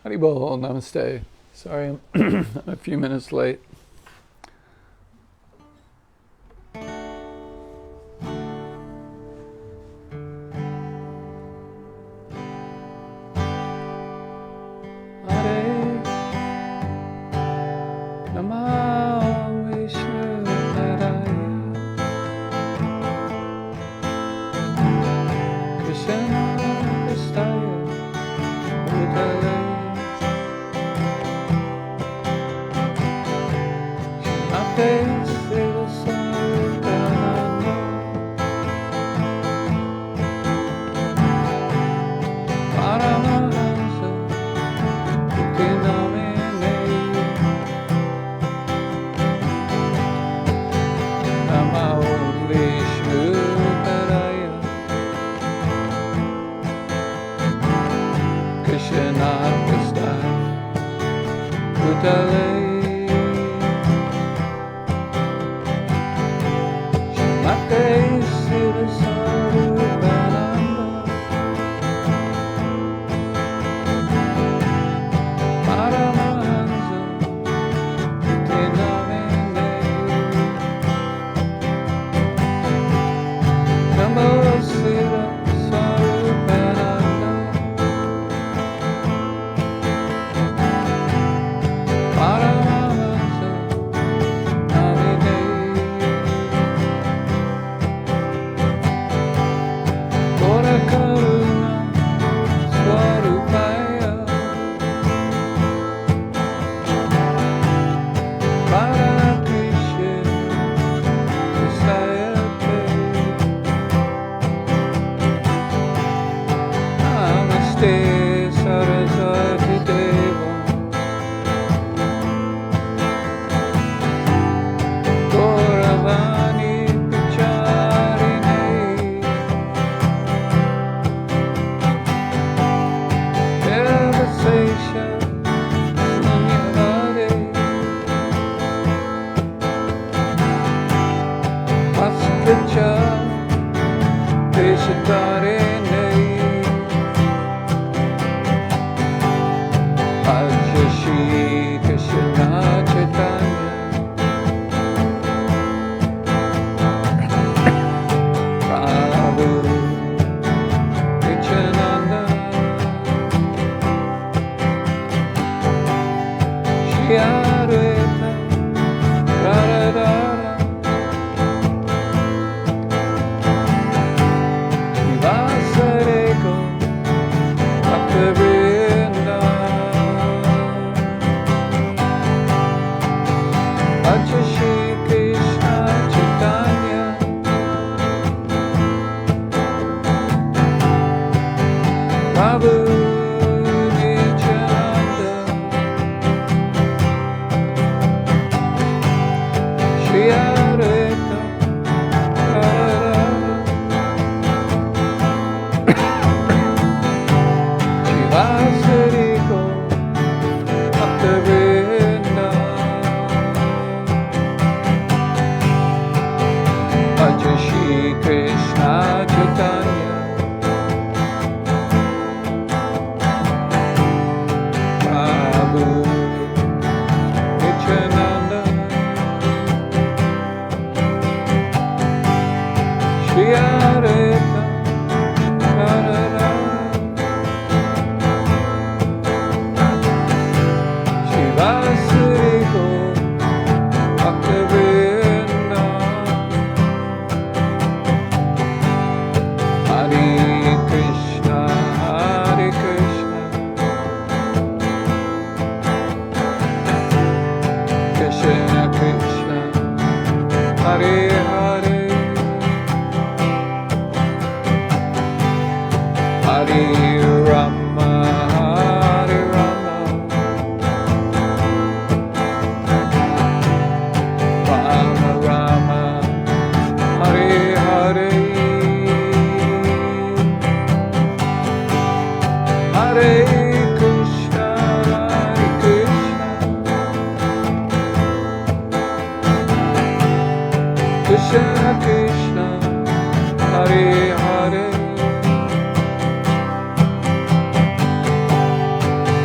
Haribol, namaste. Sorry, I'm a few minutes late.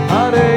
Hare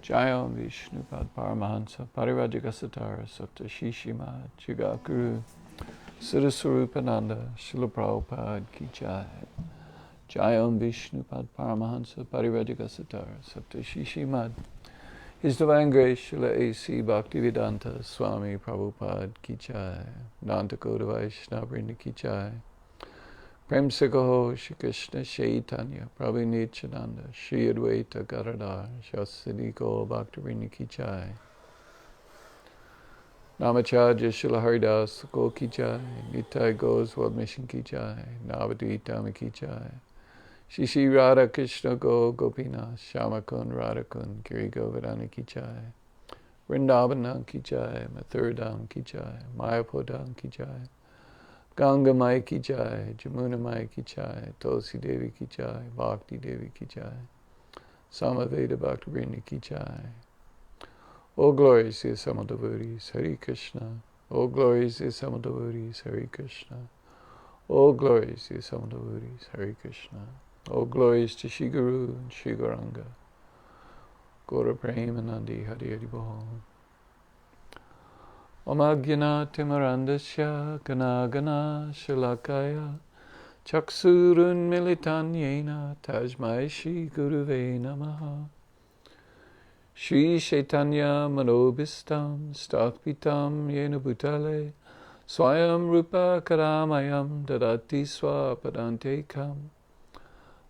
Jayam Vishnupad Paramahansa Parivajikasatara Sutta Shishima Jigakuru Siddhaswarupananda Srila Prabhupada Ki Jai. Jayam Vishnupad Paramahansa Parivajikasatara Sutta Shishimad His Divine Grace Srila A.C. Bhaktivedanta Swami Prabhupada Ki Jai. Nanda Koda Vaishnava Vrinda Ki Jai. Prem Se Kaho Shri Krishna Chaitanya Prabhu Nityananda Shri Advaita Gadadhar Shasadi Gaur Bhakti Vrinda Ki Jai. Namacharya Srila Haridas Thakur Ki Jai. Nitai Gaur's World Mission Ki Jai. Navadvita Ki Jai. Shri Shri Radha Krishna Go Gopinath Shamakun Radhakun Giri Govardhana Ki Jai. Vrindavan Ki Jai. Mathura Ki Jai. Mayapur Ki Jai. Ganga Mai Ki Jai. Jamuna Mai Ki Jai. Tulsi Devi Ki Jai. Bhakti Devi Ki Jai. Samaveda Bhakti Vrinda Ki Jai. All glories to the Sama devotees, Hare Krishna. All glories to the Sama devotees, Hare Krishna. All glories to the Sama devotees, Hare Krishna. All glories to Shri Guru and Shri Gauranga. Gaura Premanandi Hari Hari Bol. Om Ajnana Timarandasya Gana Gana Shalakaya Chaksurun Militanyena Tajmai Shri Guruve Namaha. Shri Chaitanya Manobhistam Stakpitam Yena Bhutale Swayam Rupa Karamayam Dadati Swapadantekam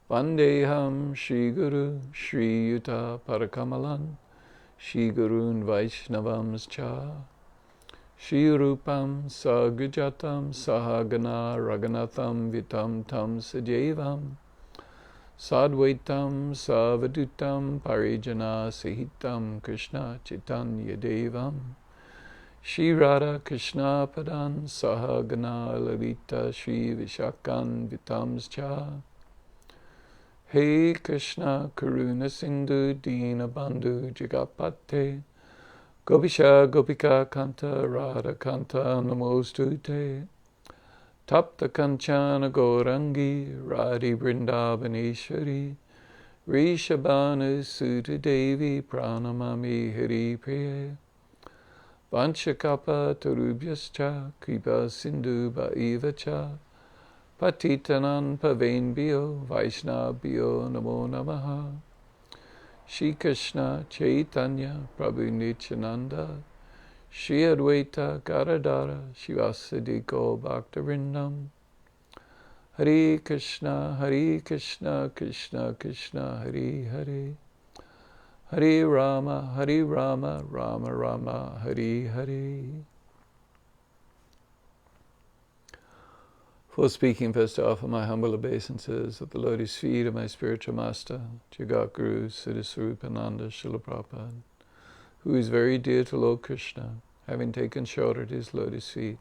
Vandeham Shri Guru Shri Yuta Parakamalan Shri Gurun Vaishnavamscha Shri Rupam Sagujatam Sahagana Raghunatham Vitam Tam Sajevam Sadvaitam Savadutam Parijana Sahitam Krishna Chaitanya Devam Shri Radha Krishna Padan Sahagana Lalita Shri Vishakan Vitamscha Hey Krishna Karuna Sindhu Dina Bandhu Jagapate Gopisha Gopika Kanta Radha Kanta Namostute Tapta Kanchana Gaurangi Radhi Vrindavaneshwari Rishabhanu Sutta Devi Pranamami Hari Priye Vanchakapa Tarubhyascha Kripa Sindhu Bhaivacha Patitanan Pavenbhyo Vaishnavbhyo Namo Namaha Shri Krishna Chaitanya Prabhu Nityananda Shri Advaita Gadadhara Shivasadi Gaur Bhaktavrindam Hare Krishna Krishna Krishna Hare Hare Hare Rama Rama Rama Hare Hare. For speaking, first to offer my humble obeisances at the lotus feet of my spiritual master, Jagat Guru Siddhaswarupananda Srila Prabhupada, who is very dear to Lord Krishna, having taken shelter at his lotus feet.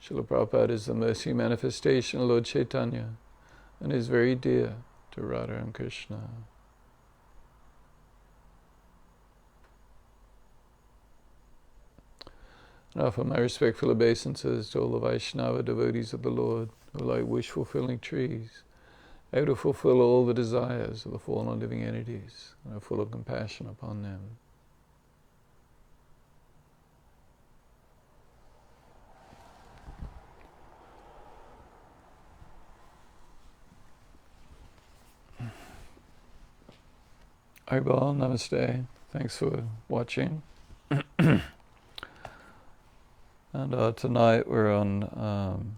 Srila Prabhupada is the mercy manifestation of Lord Chaitanya and is very dear to Radha and Krishna. And offer my respectful obeisances to all the Vaishnava devotees of the Lord, who are like wish-fulfilling trees, able to fulfill all the desires of the fallen living entities, and are full of compassion upon them. Haribol, namaste. Thanks for watching. And tonight we're on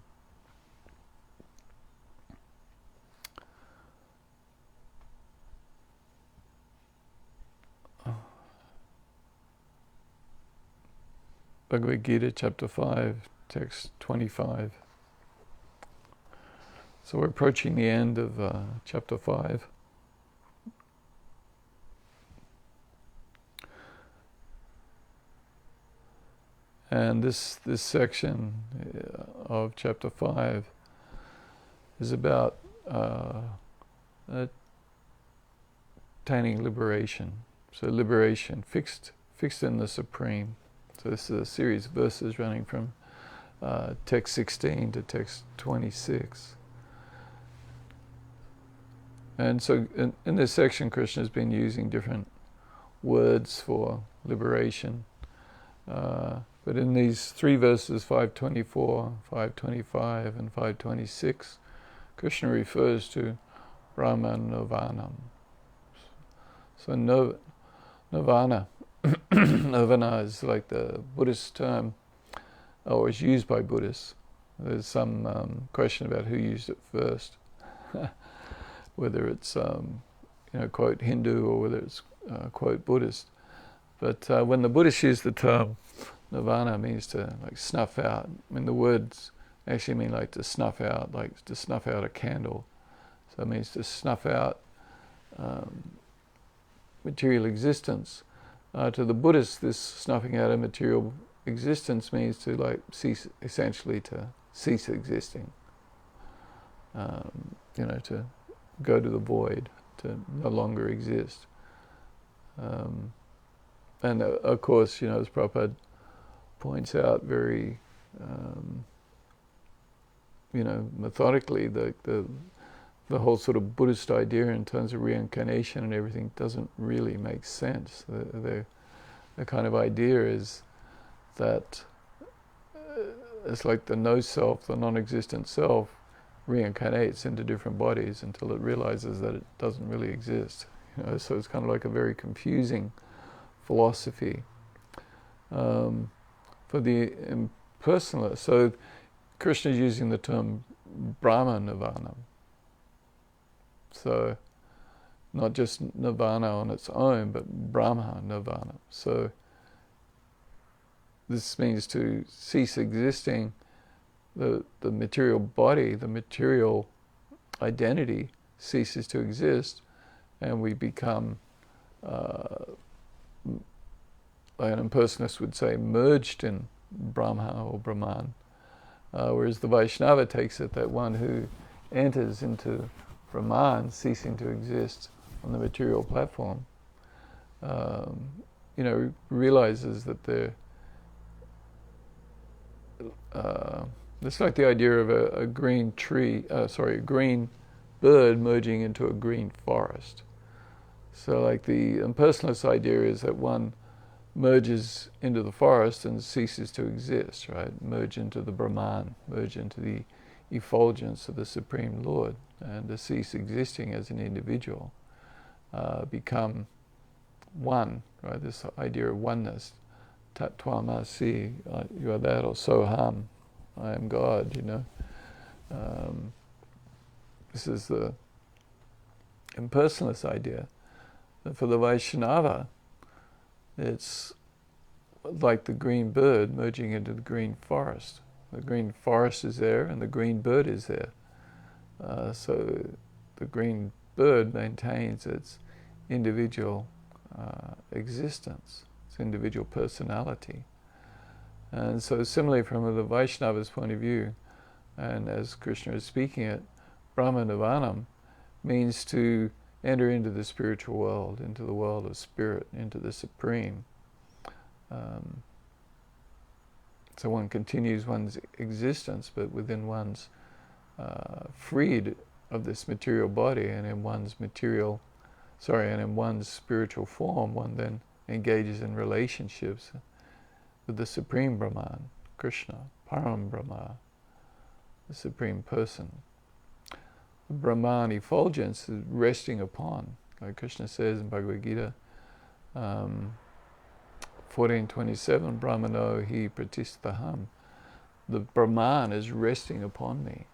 Bhagavad Gita, chapter 5, text 25. So we're approaching the end of chapter 5. And this section of chapter 5 is about attaining liberation. So liberation, fixed in the Supreme. So this is a series of verses running from text 16 to text 26. And so in this section, Krishna has been using different words for liberation. But in these three verses, 524, 525, and 526, Krishna refers to Brahman Nirvanam. So Nirvana. Nirvana is like the Buddhist term, or is used by Buddhists. There's some question about who used it first, whether it's quote Hindu or whether it's quote Buddhist. But when the Buddhists use the term nirvana, means to like snuff out. I mean, the words actually mean like to snuff out a candle. So it means to snuff out material existence. To the Buddhists, this snuffing out of material existence means to like cease, essentially to cease existing. To go to the void, to no longer exist. And of course, as Prabhupada points out very, methodically, the whole sort of Buddhist idea in terms of reincarnation and everything doesn't really make sense. The kind of idea is that it's like the no self, the non-existent self, reincarnates into different bodies until it realizes that it doesn't really exist. So it's kind of like a very confusing philosophy for the impersonalist. So Krishna is using the term Brahma Nirvana. So not just Nirvana on its own, but Brahma Nirvana. So this means to cease existing. The material body, the material identity ceases to exist, and we become, like an impersonalist would say, merged in Brahma or Brahman. Whereas the Vaishnava takes it that one who enters into Brahman, ceasing to exist on the material platform, realizes that they're it's like the idea of a green tree, a green bird merging into a green forest. So like the impersonalist idea is that one merges into the forest and ceases to exist, right? Merge into the Brahman, merge into the effulgence of the Supreme Lord, and to cease existing as an individual, become one, right? This idea of oneness. Tat Tvamasi, you are that, or Soham, I am God, This is the impersonalist idea. And for the Vaishnava, it's like the green bird merging into the green forest. The green forest is there and the green bird is there. So the green bird maintains its individual existence, its individual personality. And so similarly from the Vaishnava's point of view, and as Krishna is speaking it, Brahma Nirvanam means to enter into the spiritual world, into the world of spirit, into the Supreme. So one continues one's existence, but within one's freed of this material body, and in one's spiritual form, one then engages in relationships with the Supreme Brahman, Krishna, Param Brahma, the Supreme Person. The Brahman effulgence is resting upon, like Krishna says in Bhagavad Gita 14:27, Brahmano hi pratistaham. The Brahman is resting upon me.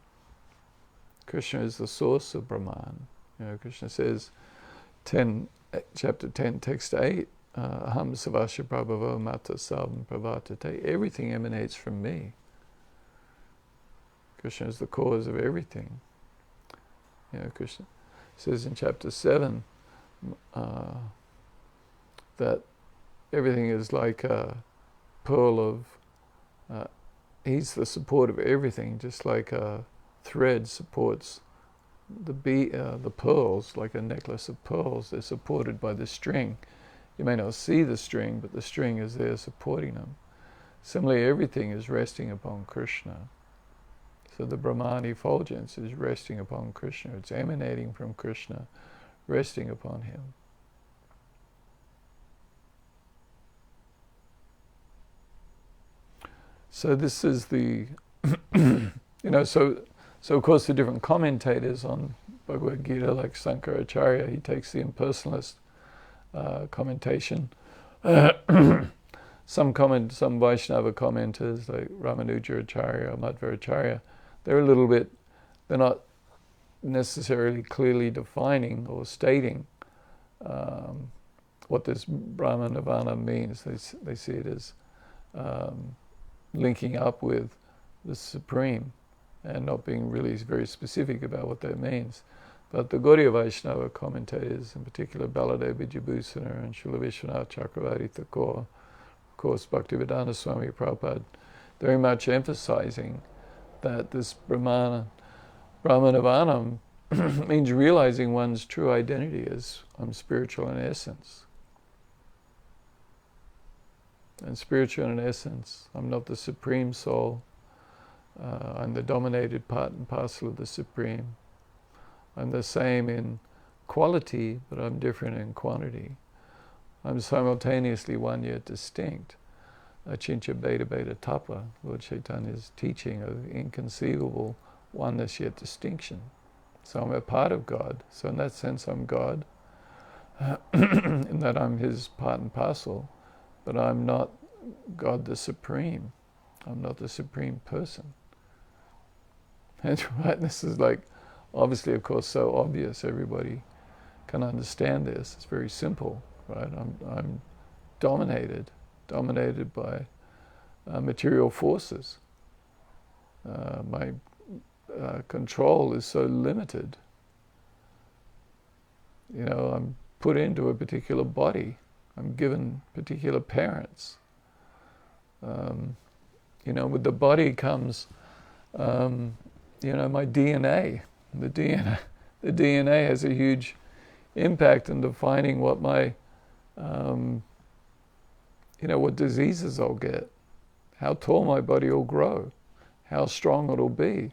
Krishna is the source of Brahman. Krishna says, chapter 10, text 8, Aham savasya prabhavo mata savam pravartate. Everything emanates from me. Krishna is the cause of everything. Krishna says in chapter 7 that everything is like a pearl of, he's the support of everything, just like a thread supports the pearls, like a necklace of pearls. They're supported by the string. You may not see the string, but the string is there supporting them. Similarly, everything is resting upon Krishna. So the Brahman effulgence is resting upon Krishna. It's emanating from Krishna, resting upon him. So this is the, so of course the different commentators on Bhagavad Gita, like Sankaracharya, he takes the impersonalist commentation. Some Vaishnava commenters like Ramanujacharya or Madhvaracharya, they're not necessarily clearly defining or stating what this Brahma Nirvana means. They see it as linking up with the Supreme and not being really very specific about what that means. But the Gaudiya Vaishnava commentators, in particular Baladeva Vijayabhusana and Srila Vishwanath Chakravarti Thakur, of course Bhaktivedanta Swami Prabhupada, very much emphasizing that this Brahma Nirvana means realizing one's true identity as I'm spiritual in essence. And spiritual in essence, I'm not the Supreme Soul. I'm the dominated part and parcel of the Supreme. I'm the same in quality, but I'm different in quantity. I'm simultaneously one yet distinct. Achincha Beta Beta Tapa, Lord Chaitanya's teaching of inconceivable oneness yet distinction. So I'm a part of God. So in that sense I'm God, in that I'm His part and parcel, but I'm not God the Supreme. I'm not the Supreme Person. And right, this is like, obviously, of course, so obvious. Everybody can understand this. It's very simple, right? I'm dominated by material forces. My control is so limited. I'm put into a particular body. I'm given particular parents. With the body comes, my DNA. The DNA has a huge impact in defining what my, what diseases I'll get, how tall my body will grow, how strong it'll be,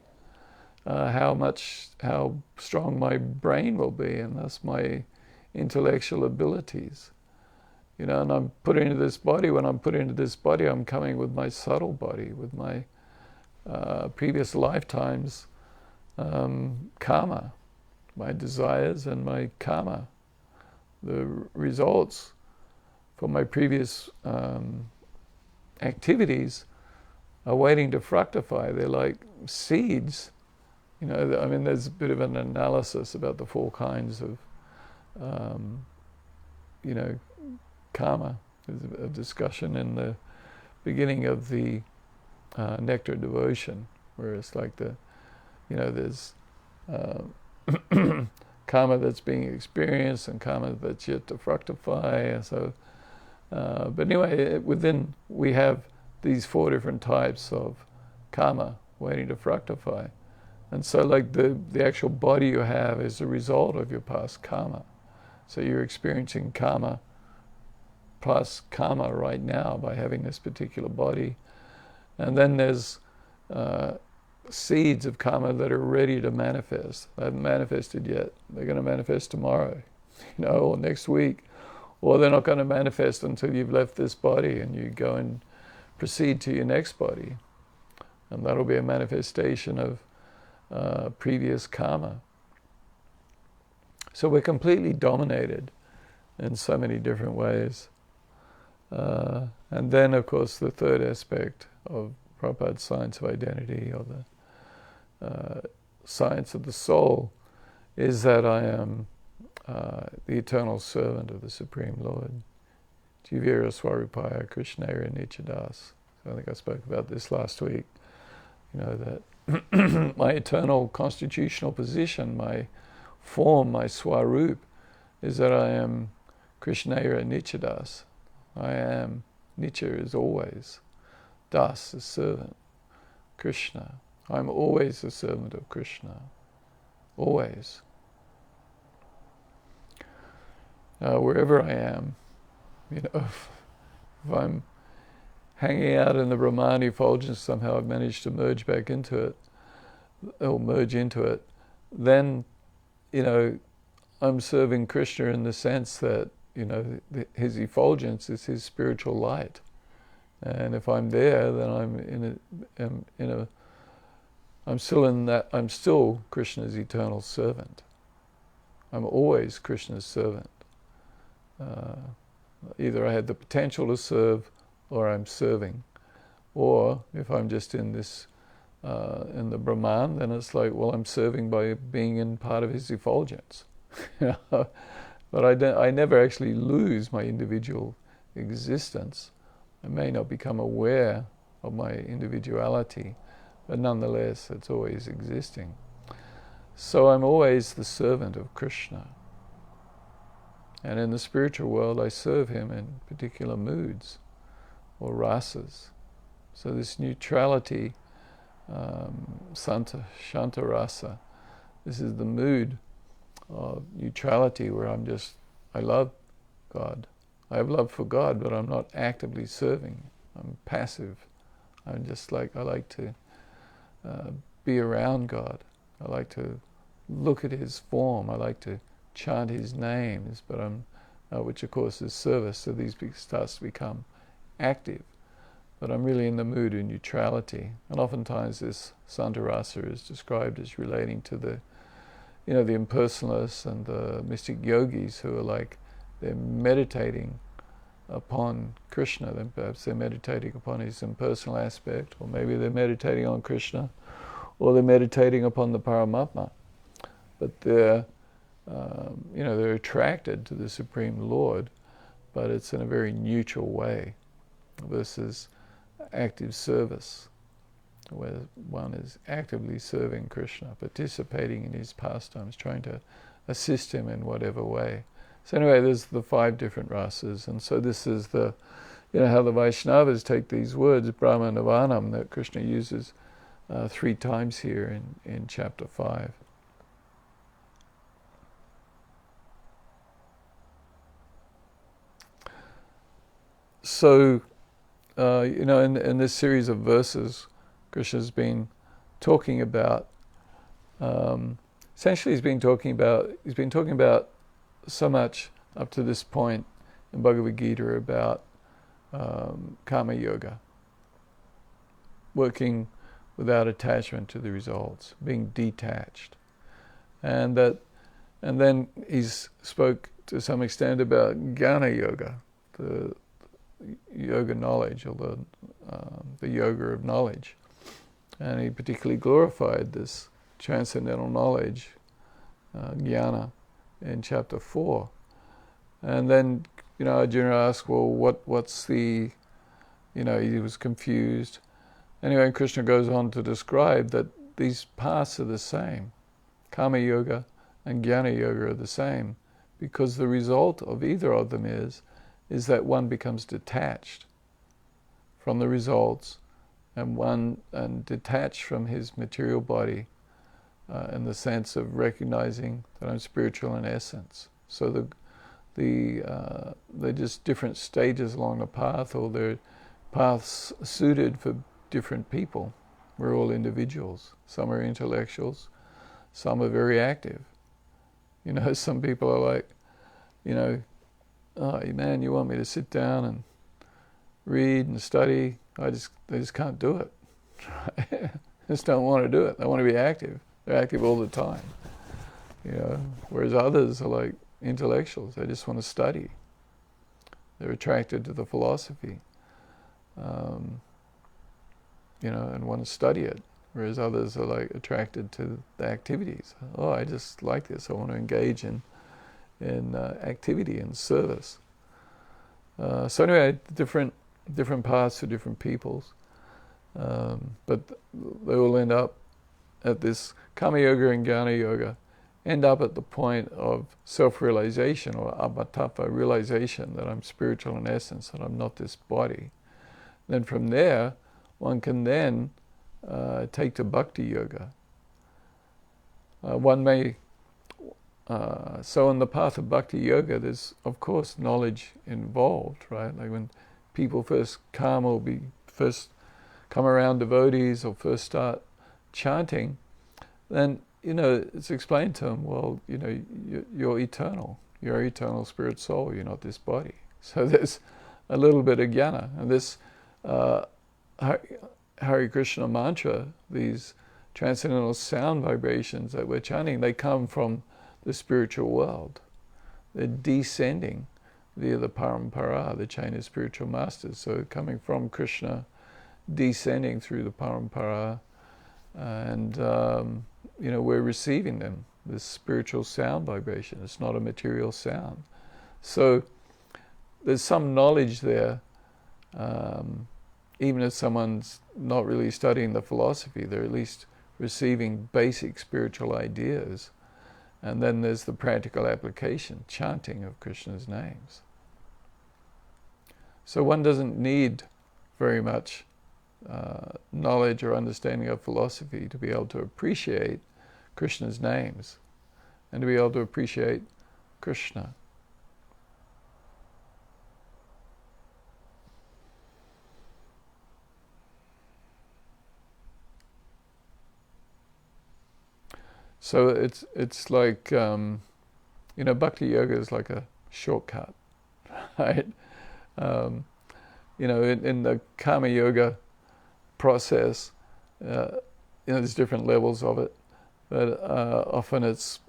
how strong my brain will be, and thus my intellectual abilities. And I'm put into this body. When I'm put into this body, I'm coming with my subtle body, with my previous lifetimes karma, my desires and my karma. The results for my previous activities are waiting to fructify. They're like seeds. There's a bit of an analysis about the 4 kinds of, karma. There's a discussion in the beginning of the Nectar Devotion, where it's like there's karma that's being experienced and karma that's yet to fructify. And so, but anyway, within we have these 4 different types of karma waiting to fructify. And so like the actual body you have is a result of your past karma. So you're experiencing karma plus karma right now by having this particular body. And then there's seeds of karma that are ready to manifest. They haven't manifested yet. They're going to manifest tomorrow, or next week. Or they're not going to manifest until you've left this body and you go and proceed to your next body. And that'll be a manifestation of previous karma. So we're completely dominated in so many different ways. And then, of course, the third aspect of Prabhupada's science of identity, or the science of the soul, is that I am the eternal servant of the Supreme Lord. Jivira Swarupaya Krishnaya Nichadas. So I think I spoke about this last week. That my eternal constitutional position, my form, my Swarup, is that I am Krishnaya Nichadas. I am. Nicha is always. Das is servant. Krishna. I'm always a servant of Krishna. Always. Wherever I am, if I'm hanging out in the Brahmani effulgence, somehow I've managed to merge back into it, or merge into it, then, I'm serving Krishna in the sense that, his effulgence is his spiritual light. And if I'm there, then I'm still Krishna's eternal servant. I'm always Krishna's servant. either I had the potential to serve or I'm serving. Or if I'm just in this, in the Brahman, then it's like, well, I'm serving by being in part of his effulgence. But I never actually lose my individual existence. I may not become aware of my individuality, but nonetheless, it's always existing. So I'm always the servant of Krishna. And in the spiritual world, I serve him in particular moods or rasas. So this neutrality, Shanta rasa, this is the mood of neutrality where I love God. I have love for God, but I'm not actively serving. I'm passive. I'm just like, I like to be around God. I like to look at his form. I like to chant his names, but which of course is service, so these starts to become active. But I'm really in the mood of neutrality. And oftentimes this Santarasa is described as relating to the impersonalists and the mystic yogis who are like, they're meditating upon Krishna, then perhaps they're meditating upon his impersonal aspect, or maybe they're meditating on Krishna, or they're meditating upon the Paramatma. But they're attracted to the Supreme Lord, but it's in a very neutral way versus active service, where one is actively serving Krishna, participating in his pastimes, trying to assist him in whatever way. So anyway, there's the 5 different rasas, and so this is the, how the Vaishnavas take these words, Brahma Nivanam, that Krishna uses 3 times here in chapter 5. So, in this series of verses, Krishna's been talking about, essentially he's been talking about so much up to this point in Bhagavad Gita about karma yoga, working without attachment to the results, being detached, and then he's spoke to some extent about jnana yoga, the yoga knowledge, or the yoga of knowledge, and he particularly glorified this transcendental knowledge, jnana, in chapter 4. And then, Arjuna asked, well, what's the, he was confused. Anyway, Krishna goes on to describe that these paths are the same. Karma yoga and jnana yoga are the same, because the result of either of them is that one becomes detached from the results, and detached from his material body, in the sense of recognizing that I'm spiritual in essence. So they're just different stages along the path, or they're paths suited for different people. We're all individuals. Some are intellectuals, some are very active. Some people are like, oh man, you want me to sit down and read and study? They just can't do it. They just don't want to do it. They want to be active. They're active all the time. Whereas others are like intellectuals. They just want to study. They're attracted to the philosophy, and want to study it. Whereas others are like attracted to the activities. Oh, I just like this. I want to engage in activity and service. So anyway, different paths for different peoples, but they all end up at this karma yoga and jnana yoga, end up at the point of self-realization, or abhatapa, realization that I'm spiritual in essence, that I'm not this body. Then from there, one can then take to bhakti yoga. One may so in the path of bhakti yoga, there's of course knowledge involved, right? Like when people first come around devotees, or first start chanting, then it's explained to them, well, you're eternal, you're eternal spirit soul, you're not this body. So there's a little bit of jnana, and this Hare Krishna mantra, these transcendental sound vibrations that we're chanting, they come from the spiritual world. They're descending via the parampara, the chain of spiritual masters. So coming from Krishna, descending through the parampara, and we're receiving them, this spiritual sound vibration. It's not a material sound. So there's some knowledge there, even if someone's not really studying the philosophy, they're at least receiving basic spiritual ideas. And then there's the practical application, chanting of Krishna's names. So one doesn't need very much knowledge or understanding of philosophy to be able to appreciate Krishna's names and to be able to appreciate Krishna. So it's like, bhakti yoga is like a shortcut, right? In the karma yoga process, there's different levels of it, but often it's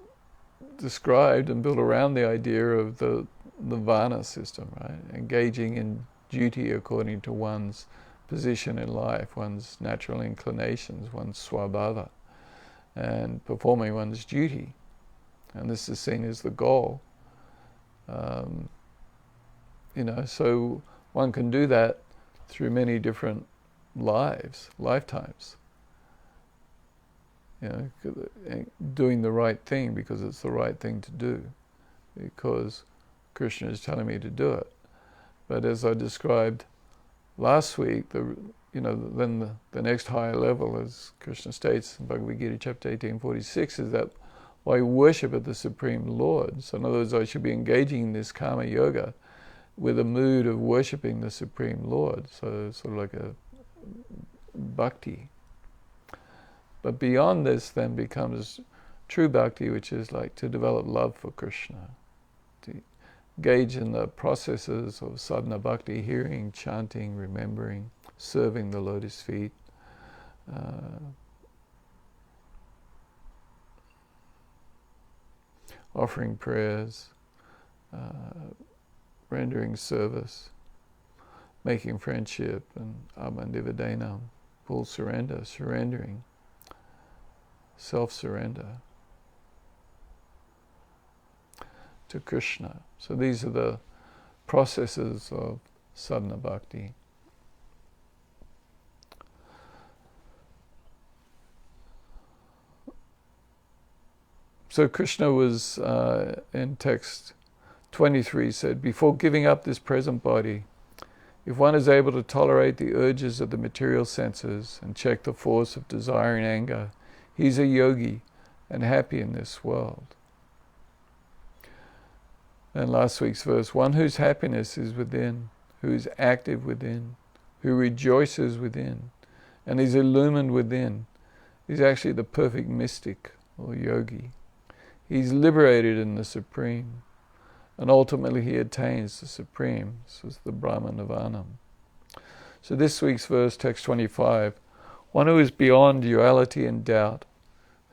described and built around the idea of the varna system, right? Engaging in duty according to one's position in life, one's natural inclinations, one's swabhava, and performing one's duty. And this is seen as the goal. So one can do that through many different lifetimes. Doing the right thing because it's the right thing to do, because Krishna is telling me to do it. But as I described last week, then the next higher level, as Krishna states in Bhagavad Gita chapter 18:46, is that I worship of the Supreme Lord. So in other words, I should be engaging in this karma yoga with a mood of worshipping the Supreme Lord. So sort of like a bhakti. But beyond this then becomes true bhakti, which is like to develop love for Krishna, to engage in the processes of sadhana bhakti, hearing, chanting, remembering, serving the lotus feet, offering prayers, rendering service, making friendship, and abandivadena, full surrender, surrendering, self-surrender to Krishna. So these are the processes of sadhana bhakti. So Krishna was, in text 23, said, before giving up this present body, if one is able to tolerate the urges of the material senses and check the force of desire and anger, he's a yogi and happy in this world. And last week's verse, one whose happiness is within, who is active within, who rejoices within, and is illumined within, is actually the perfect mystic or yogi. He's liberated in the Supreme, and ultimately he attains the Supreme. This is the Brahma Nirvana. So this week's verse, text 25, one who is beyond duality and doubt,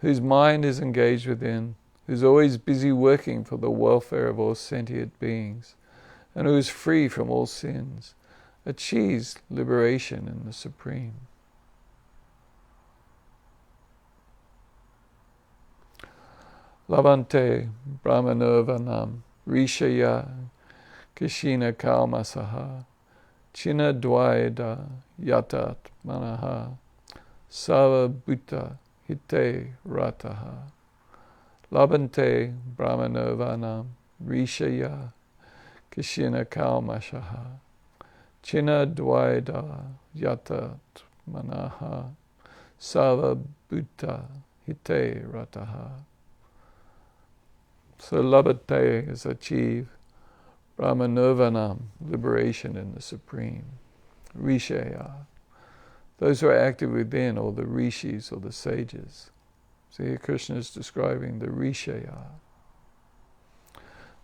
whose mind is engaged within, who's always busy working for the welfare of all sentient beings, and who is free from all sins, achieves liberation in the Supreme. Labante Brahmanirvanam Rishaya Kishina Kalmasaha China Dvaida Yatat Manaha Sava Bhuta Hite Rataha Labante Brahmanirvanam Rishaya Kishina Kalmasaha China Dvaida Yatat Manaha Sava Bhuta Hite Rataha. So labate is achieve Brahmanirvanam, liberation in the Supreme. Rishaya, those who are active within, or the rishis, or the sages. So here Krishna is describing the Rishaya,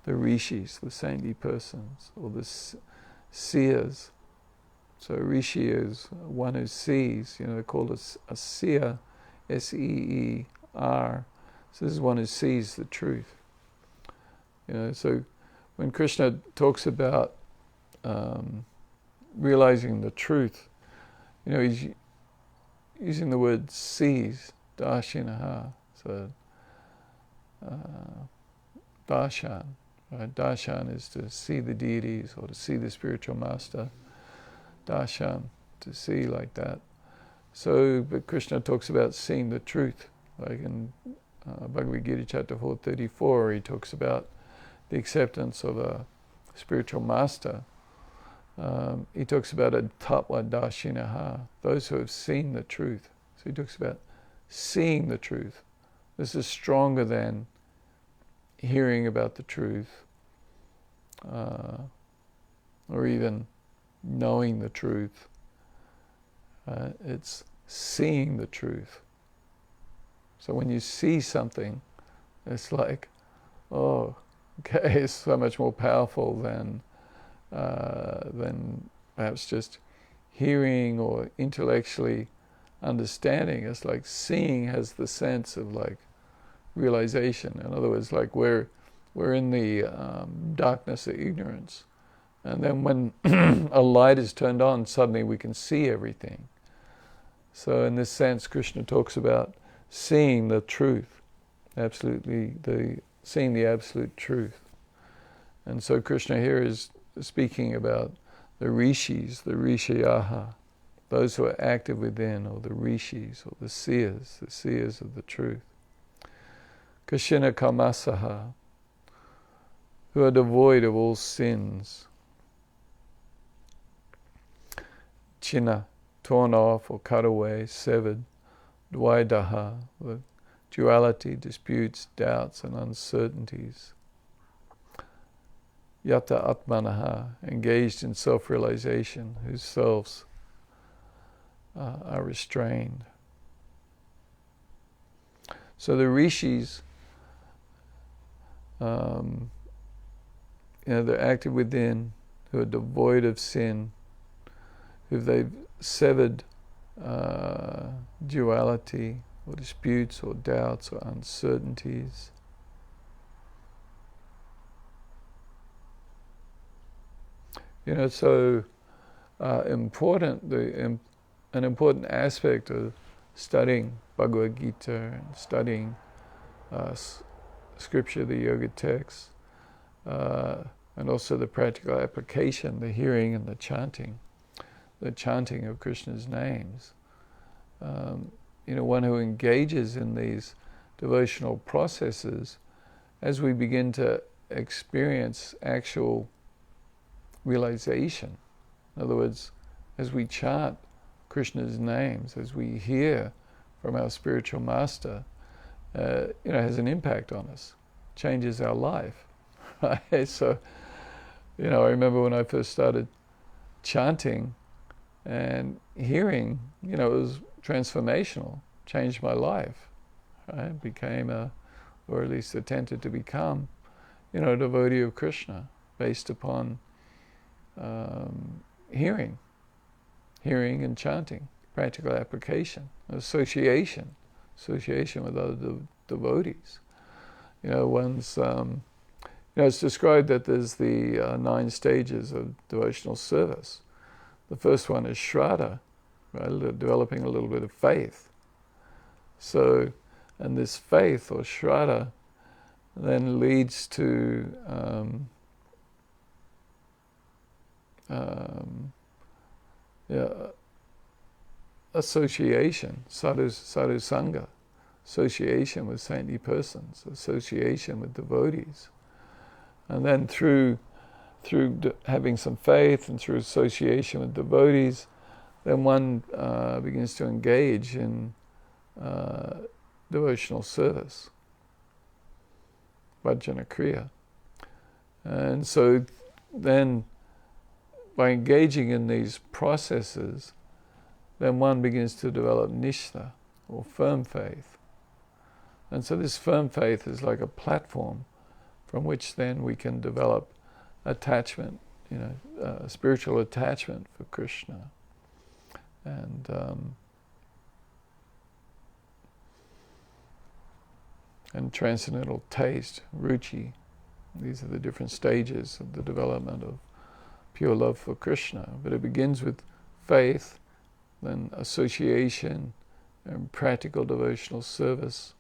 the rishis, the saintly persons, or the seers. So rishi is one who sees, they're called a seer, S-E-E-R. So this is one who sees the truth. So when Krishna talks about realizing the truth, he's using the word sees, darshinaha. So, darshan, right? Darshan is to see the deities or to see the spiritual master. Darshan, to see like that. So, but Krishna talks about seeing the truth, like in Bhagavad Gita chapter 434, he talks about the acceptance of a spiritual master. He talks about a tatva darshinaha, those who have seen the truth. So he talks about seeing the truth. This is stronger than hearing about the truth, or even knowing the truth. It's seeing the truth. So when you see something, it's like, oh, okay, it's so much more powerful than perhaps just hearing or intellectually understanding. It's like seeing has the sense of like realization. In other words, like we're in the darkness of ignorance, and then when a light is turned on, suddenly we can see everything. So in this sense, Krishna talks about seeing the truth, seeing the absolute truth. And so Krishna here is speaking about the rishis, the rishayaha, those who are active within, or the rishis, or the seers of the truth. Kashina kamasaha, who are devoid of all sins. China, torn off or cut away, severed. Dvaidaha, the duality, disputes, doubts and uncertainties. Yata atmanaha, engaged in self-realization, whose selves are restrained. So the rishis, they're active within, who are devoid of sin, who they've severed duality or disputes or doubts or uncertainties. So important, an important aspect of studying Bhagavad Gita and studying scripture, the yoga texts, and also the practical application, the hearing and the chanting of Krishna's names. One who engages in these devotional processes, as we begin to experience actual realization. In other words, as we chant Krishna's names, as we hear from our spiritual master, has an impact on us, changes our life. Right? So, I remember when I first started chanting and hearing, it was transformational, changed my life. Right? Became or at least attempted to become, a devotee of Krishna based upon hearing and chanting, practical application, association with other devotees. It's described that there's the 9 stages of devotional service. The first one is Shraddha, right? Developing a little bit of faith. So, and this faith or Shraddha then leads to association, sadhu sangha, association with saintly persons, association with devotees. And then through having some faith and through association with devotees, then one begins to engage in devotional service, bhajana kriya. And so then by engaging in these processes, then one begins to develop nishtha, or firm faith. And so this firm faith is like a platform from which then we can develop attachment, spiritual attachment for Krishna. And transcendental taste, ruchi, These are the different stages of the development of pure love for Krishna. But it begins with faith, then association, and practical devotional service.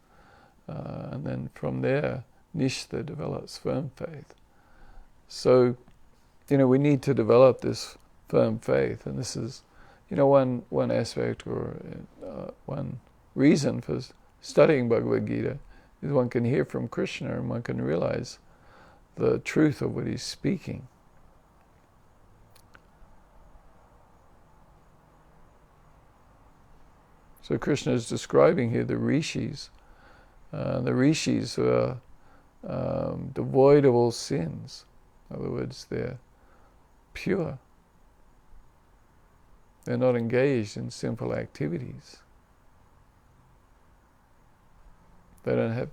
And then from there, nishtha develops firm faith. So, we need to develop this firm faith. And this is, one aspect or one reason for studying Bhagavad Gita is one can hear from Krishna and one can realize the truth of what he's speaking. So Krishna is describing here the rishis. The rishis are devoid of all sins. In other words, they're pure. They're not engaged in sinful activities. They don't have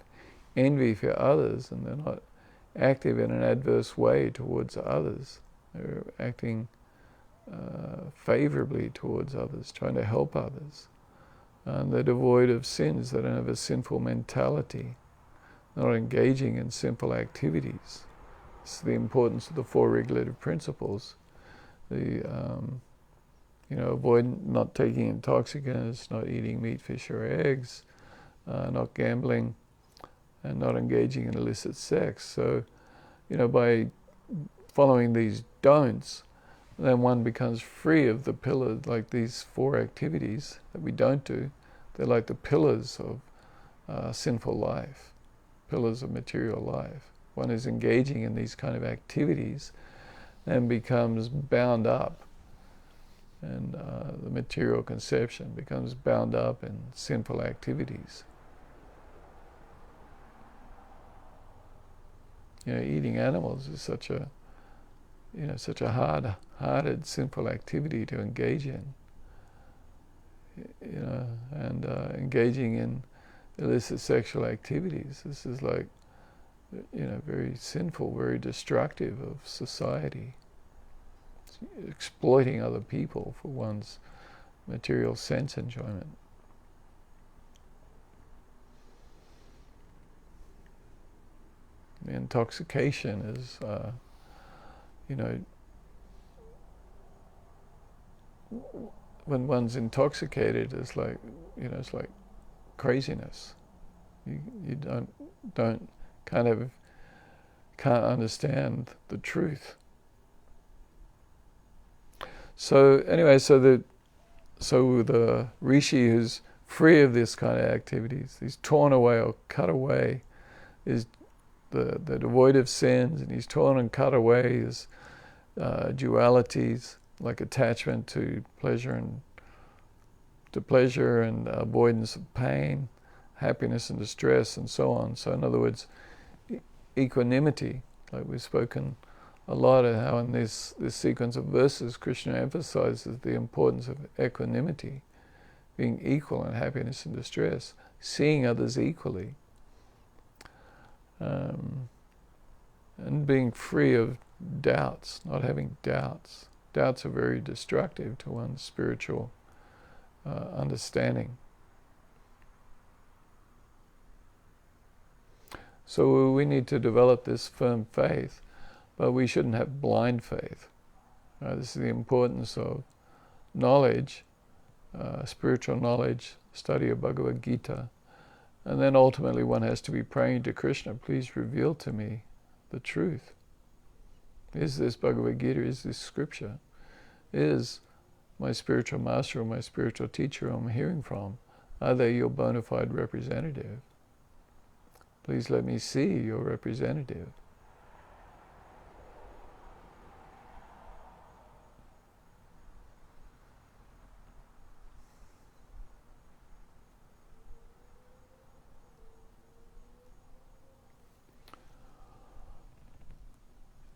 envy for others, and they're not active in an adverse way towards others. They're acting favorably towards others, trying to help others. And they're devoid of sins. They don't have a sinful mentality. They're not engaging in sinful activities. This is the importance of the four regulative principles. Avoid not taking intoxicants, not eating meat, fish, or eggs, not gambling, and not engaging in illicit sex. So, by following these don'ts, then one becomes free of the pillars, like these four activities that we don't do. They're like the pillars of sinful life, pillars of material life. One is engaging in these kind of activities and becomes bound up, and the material conception becomes bound up in sinful activities. Eating animals is such a hard-hearted, sinful activity to engage in. And engaging in illicit sexual activities. This is like, very sinful, very destructive of society. It's exploiting other people for one's material sense enjoyment. Intoxication is, when one's intoxicated, it's like, it's like craziness. You can't understand the truth. So anyway, so the rishi who's free of this kind of activities, he's torn away or cut away, is the devoid of sins, and he's torn and cut away his dualities, like attachment to pleasure and avoidance of pain, happiness and distress, and so on. So in other words, equanimity, like we've spoken a lot of how in this sequence of verses Krishna emphasizes the importance of equanimity, being equal in happiness and distress, seeing others equally, and being free of doubts, not having doubts. Doubts are very destructive to one's spiritual understanding. So we need to develop this firm faith, but we shouldn't have blind faith. This is the importance of knowledge, spiritual knowledge, study of Bhagavad Gita, and then ultimately one has to be praying to Krishna, please reveal to me the truth. Is this Bhagavad Gita, is this scripture? Is my spiritual master or my spiritual teacher I'm hearing from, are they your bona fide representative? Please let me see your representative.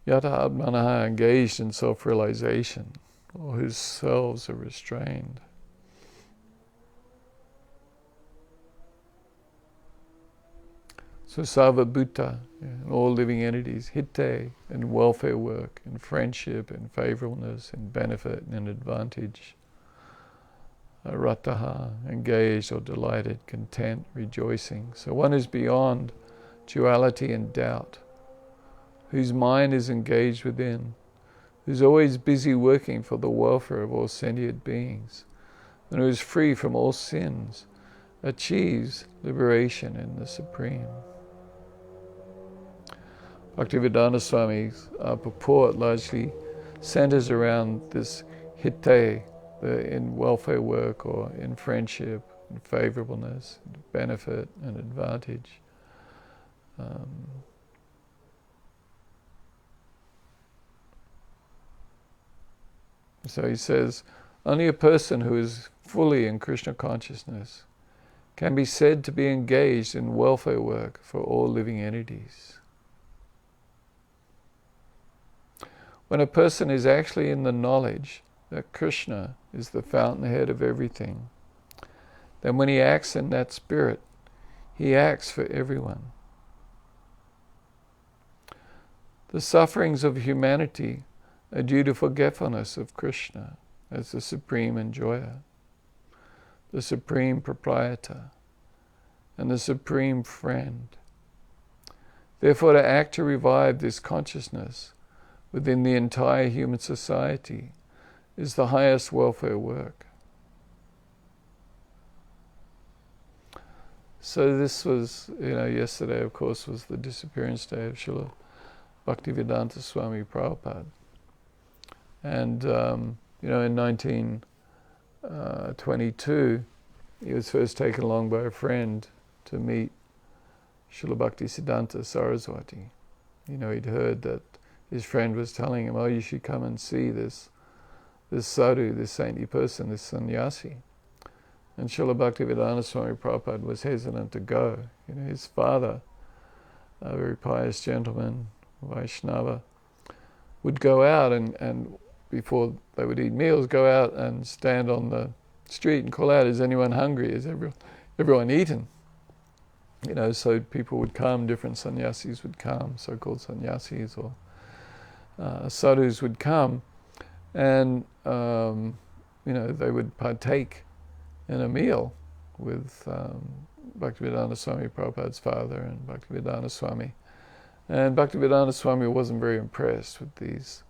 Yata Atmanaha, engaged in self-realization, or whose selves are restrained. So Sarvabhuta, in all living entities, hitte, in welfare work, in friendship, in favorableness, in benefit, and in advantage. Rataha, engaged or delighted, content, rejoicing. So one is beyond duality and doubt. whose mind is engaged within, who's always busy working for the welfare of all sentient beings, and who is free from all sins, achieves liberation in the Supreme. Bhaktivedanta Swami's purport largely centers around this hitte, in welfare work or in friendship, in favorableness, benefit and advantage. So he says, only a person who is fully in Krishna consciousness can be said to be engaged in welfare work for all living entities. When a person is actually in the knowledge that Krishna is the fountainhead of everything, then when he acts in that spirit, he acts for everyone. The sufferings of humanity are due to forgetfulness of Krishna as the supreme enjoyer, the supreme proprietor, and the supreme friend. Therefore, to act to revive this consciousness within the entire human society is the highest welfare work. So this was, yesterday of course was the disappearance day of Srila Bhaktivedanta Swami Prabhupada. And, in 1922, he was first taken along by a friend to meet Srila Bhaktisiddhanta Saraswati. He'd heard that his friend was telling him, you should come and see this sadhu, this saintly person, this sannyasi. And Srila Bhaktivedanta Swami Prabhupada was hesitant to go. His father, a very pious gentleman, Vaishnava, would go out and before they would eat meals, go out and stand on the street and call out, is anyone hungry? Is everyone eaten? So people would come, different sannyasis would come, so-called sannyasis or sadhus would come, and they would partake in a meal with Bhaktivedanta Swami Prabhupada's father and Bhaktivedanta Swami. And Bhaktivedanta Swami wasn't very impressed with these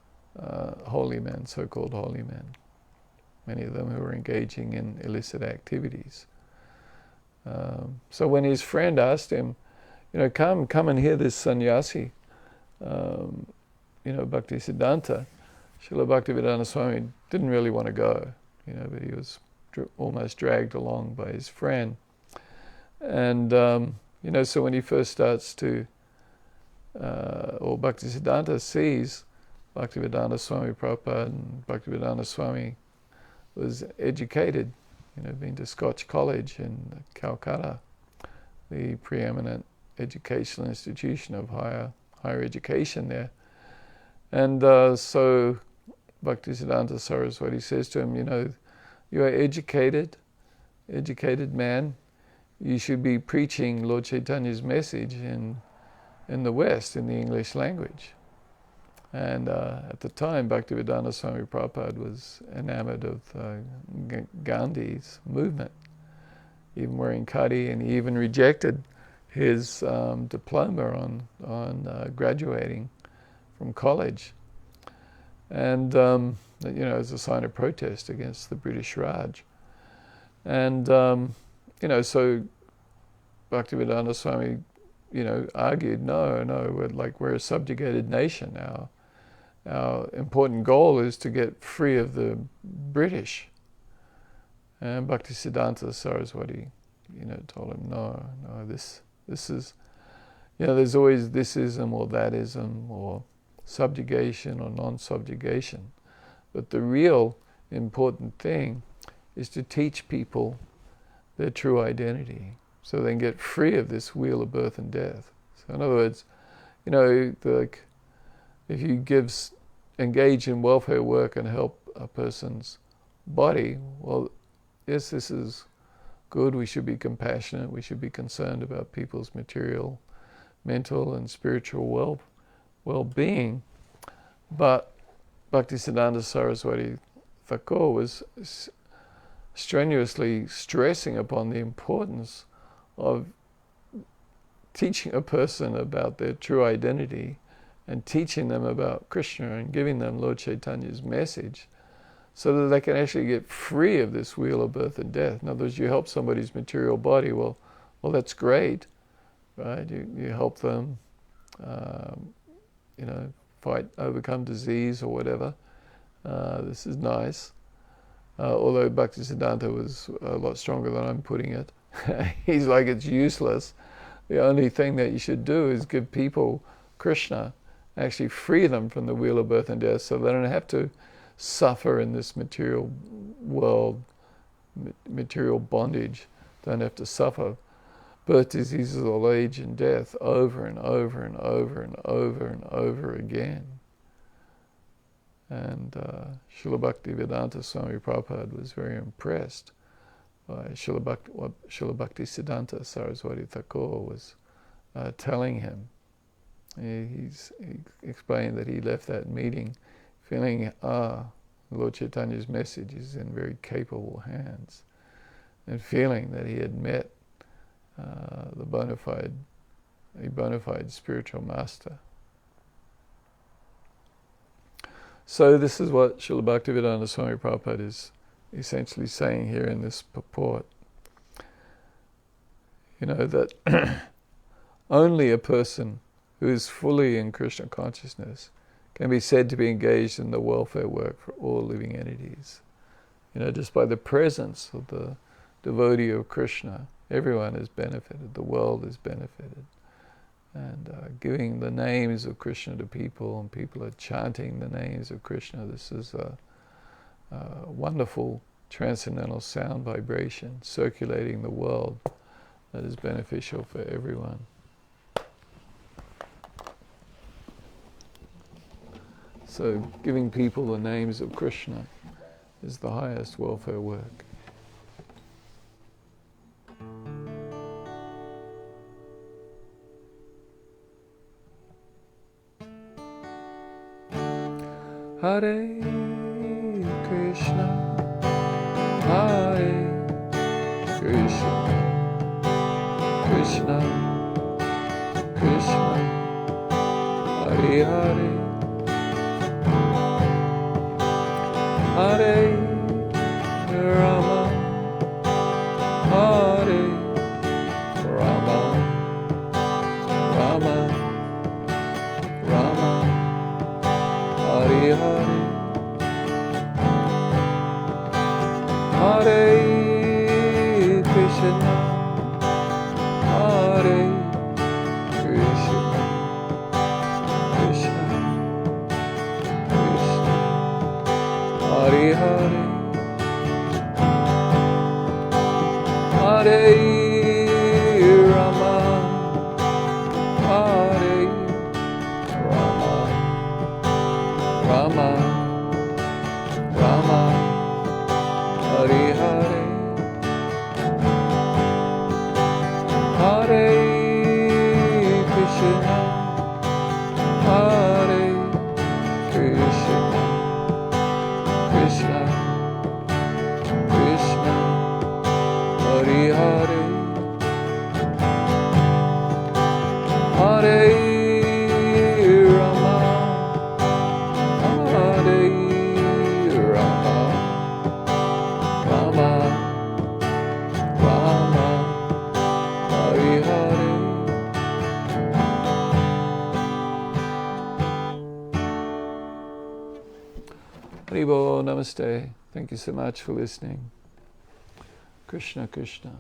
holy men, so-called holy men, many of them who were engaging in illicit activities. So when his friend asked him, come and hear this sannyasi, Bhaktisiddhanta, Srila Bhaktivedanta Swami didn't really want to go, but he was almost dragged along by his friend. And, so when he first starts to, or Bhaktisiddhanta sees Bhaktivedanta Swami Prabhupada, and Bhaktivedanta Swami was educated, been to Scotch College in Calcutta, the preeminent educational institution of higher education there. And so Bhaktisiddhanta Saraswati says to him, you are educated man. You should be preaching Lord Chaitanya's message in the West, in the English language. And at the time, Bhaktivedanta Swami Prabhupada was enamored of Gandhi's movement, even wearing khadi, and he even rejected his diploma on graduating from college, and as a sign of protest against the British Raj. And so Bhaktivedanta Swami, argued, no, we're a subjugated nation. Our important goal is to get free of the British. And Bhaktisiddhanta Saraswati, told him, no, this is, there's always thisism or thatism or subjugation or non-subjugation. But the real important thing is to teach people their true identity so they can get free of this wheel of birth and death. So in other words, if you engage in welfare work and help a person's body, well, yes, this is good. We should be compassionate. We should be concerned about people's material, mental, and spiritual well-being. But Bhaktisiddhanta Saraswati Thakur was strenuously stressing upon the importance of teaching a person about their true identity and teaching them about Krishna and giving them Lord Chaitanya's message so that they can actually get free of this wheel of birth and death. In other words, you help somebody's material body, well that's great, right? You help them, overcome disease or whatever. This is nice. Although Bhaktisiddhanta was a lot stronger than I'm putting it. He's like, it's useless. The only thing that you should do is give people Krishna, actually free them from the wheel of birth and death so they don't have to suffer in this material world, material bondage, don't have to suffer birth, diseases, old age and death over and over and over and over and over again. And Srila Bhaktivedanta Swami Prabhupada was very impressed by what Srila Bhaktisiddhanta Saraswati Thakur was telling him. He explained that he left that meeting feeling, Lord Chaitanya's message is in very capable hands, and feeling that he had met a bona fide spiritual master. So this is what Srila Bhaktivedanta Swami Prabhupada is essentially saying here in this purport. That only a person who is fully in Krishna consciousness can be said to be engaged in the welfare work for all living entities. Just by the presence of the devotee of Krishna, everyone is benefited, the world is benefited. And giving the names of Krishna to people, and people are chanting the names of Krishna. This is a wonderful transcendental sound vibration circulating the world that is beneficial for everyone. So giving people the names of Krishna is the highest welfare work. Hare Krishna, Hare Krishna, Krishna Krishna, Hare Hare, Hare Rama, Hare Rama, Rama Rama, Hare Hare, Hare Krishna, Hare Krishna, Krishna Krishna, Hare Hare, Hare Rama, Hare Rama, Rama Rama, Hare Hare, Hare Krishna, Hare Krishna, Krishna Krishna, Hare Hare, Hare Rama, Hare Rama, Rama Rama, Hare Hare. Haribo, namaste. Thank you so much for listening. Krishna Krishna.